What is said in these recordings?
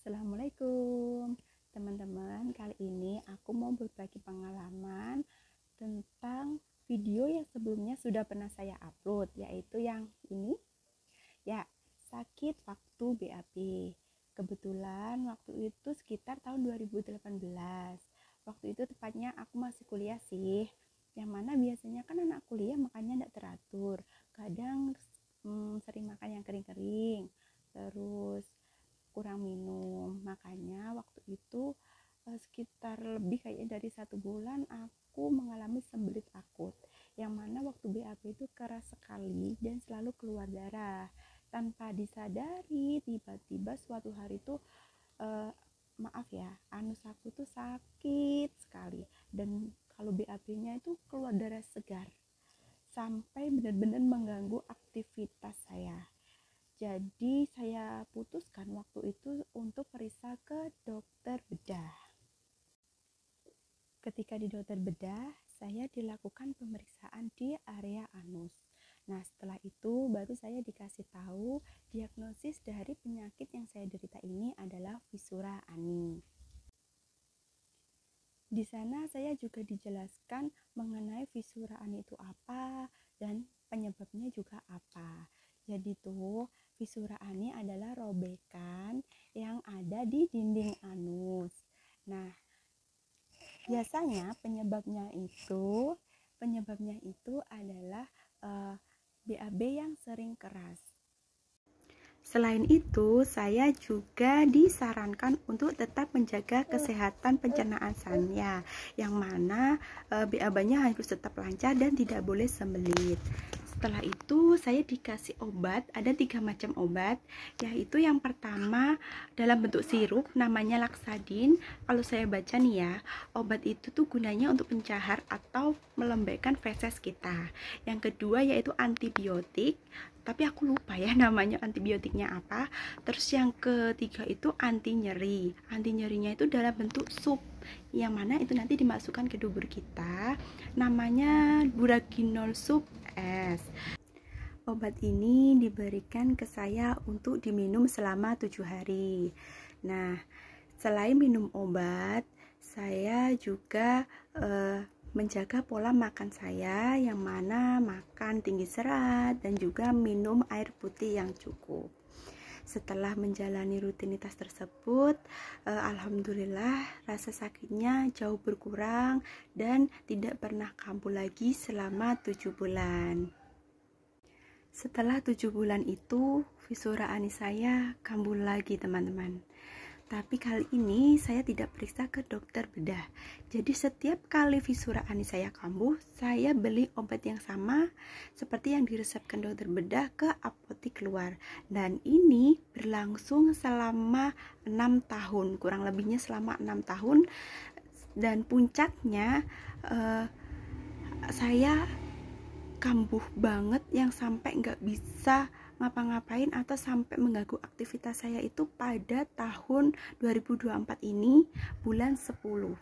Assalamualaikum teman-teman. Kali ini aku mau berbagi pengalaman tentang video yang sebelumnya sudah pernah saya upload, yaitu yang ini ya, sakit waktu BAB. Kebetulan waktu itu sekitar tahun 2018. Waktu itu tepatnya aku masih kuliah sih, yang mana biasanya kan anak kuliah makannya tidak teratur, kadang sering makan yang kering-kering, terus kurang minum. Makanya waktu itu sekitar lebih kayaknya dari 1 bulan aku mengalami sembelit akut, yang mana waktu BAB itu keras sekali dan selalu keluar darah tanpa disadari. Tiba-tiba suatu hari itu maaf ya, anus aku tuh sakit sekali, dan kalau BAB-nya itu keluar darah segar sampai benar-benar mengganggu aktivitas saya. Jadi saya putuskan waktu itu untuk periksa ke dokter bedah. Ketika di dokter bedah, saya dilakukan pemeriksaan di area anus. Nah, setelah itu baru saya dikasih tahu diagnosis dari penyakit yang saya derita ini adalah fisura ani. Di sana saya juga dijelaskan mengenai fisura ani itu apa dan penyebabnya juga apa. Jadi tuh, fisura ani adalah robekan yang ada di dinding anus. Nah, biasanya penyebabnya itu adalah BAB yang sering keras. Selain itu, saya juga disarankan untuk tetap menjaga kesehatan pencernaan saya, yang mana BAB-nya harus tetap lancar dan tidak boleh sembelit. Setelah itu saya dikasih obat, ada 3 macam obat, yaitu yang pertama dalam bentuk sirup namanya Laksadin. Kalau saya baca nih ya, obat itu tuh gunanya untuk pencahar atau melembekkan feses kita. Yang kedua yaitu antibiotik, tapi aku lupa ya namanya antibiotiknya apa. Terus yang ketiga itu anti nyeri. Anti nyerinya itu dalam bentuk sup, yang mana itu nanti dimasukkan ke dubur kita, namanya Buraginol Sup S. Obat ini diberikan ke saya untuk diminum selama 7 hari. Nah, selain minum obat, saya juga menjaga pola makan saya, yang mana makan tinggi serat dan juga minum air putih yang cukup. Setelah menjalani rutinitas tersebut, alhamdulillah rasa sakitnya jauh berkurang dan tidak pernah kambuh lagi selama 7 bulan. Setelah 7 bulan itu, fisura ani saya kambuh lagi teman-teman. Tapi kali ini saya tidak periksa ke dokter bedah. Jadi setiap kali fisura ani saya kambuh, saya beli obat yang sama seperti yang diresepkan dokter bedah ke apotik luar. Dan ini berlangsung selama 6 tahun, kurang lebihnya selama 6 tahun. Dan puncaknya saya kambuh banget yang sampai nggak bisa ngapa-ngapain atau sampai mengganggu aktivitas saya itu pada tahun 2024 ini bulan 10.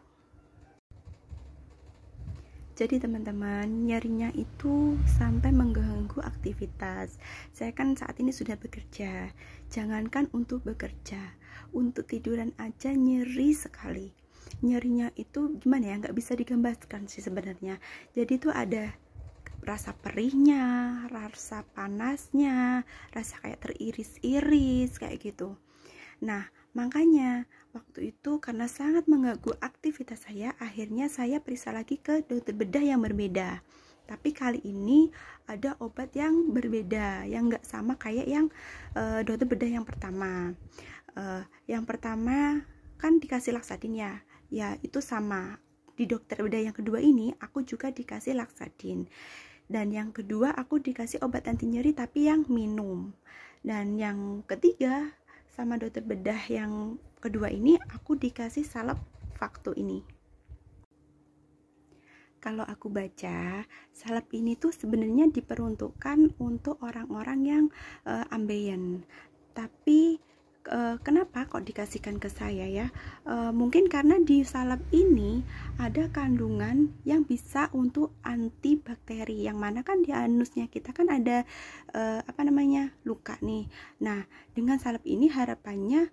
Jadi teman-teman, nyerinya itu sampai mengganggu aktivitas. Saya kan saat ini sudah bekerja. Jangankan untuk bekerja, untuk tiduran aja nyeri sekali. Nyerinya itu gimana ya, nggak bisa digambarkan sih sebenarnya. Jadi itu ada rasa perihnya, rasa panasnya, rasa kayak teriris-iris kayak gitu. Nah, makanya waktu itu karena sangat mengganggu aktivitas saya, akhirnya saya periksa lagi ke dokter bedah yang berbeda. Tapi kali ini ada obat yang berbeda, yang nggak sama kayak yang dokter bedah yang pertama. Yang pertama kan dikasih Laksadin ya, itu sama. Di dokter bedah yang kedua ini aku juga dikasih Laksadin. Dan yang kedua aku dikasih obat anti nyeri tapi yang minum. Dan yang ketiga sama dokter bedah yang kedua ini aku dikasih salep Vaktu ini. Kalau aku baca, salep ini tuh sebenarnya diperuntukkan untuk orang-orang yang ambeien. Tapi Kenapa kok dikasihkan ke saya ya? Mungkin karena di salep ini ada kandungan yang bisa untuk antibakteri, yang mana kan di anusnya kita kan ada luka nih. Nah, dengan salep ini harapannya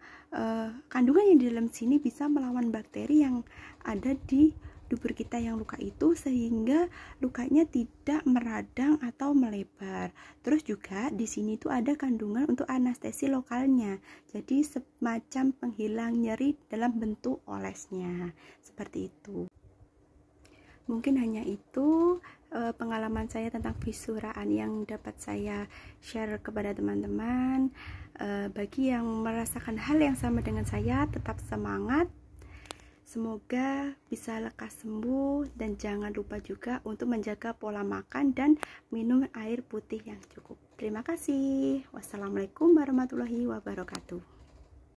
kandungan yang di dalam sini bisa melawan bakteri yang ada di dubur kita yang luka itu, sehingga lukanya tidak meradang atau melebar. Terus juga di sini tuh ada kandungan untuk anestesi lokalnya, jadi semacam penghilang nyeri dalam bentuk olesnya, seperti itu. Mungkin hanya itu pengalaman saya tentang visuraan yang dapat saya share kepada teman-teman. Bagi yang merasakan hal yang sama dengan saya, tetap semangat. Semoga bisa lekas sembuh, dan jangan lupa juga untuk menjaga pola makan dan minum air putih yang cukup. Terima kasih. Wassalamualaikum warahmatullahi wabarakatuh.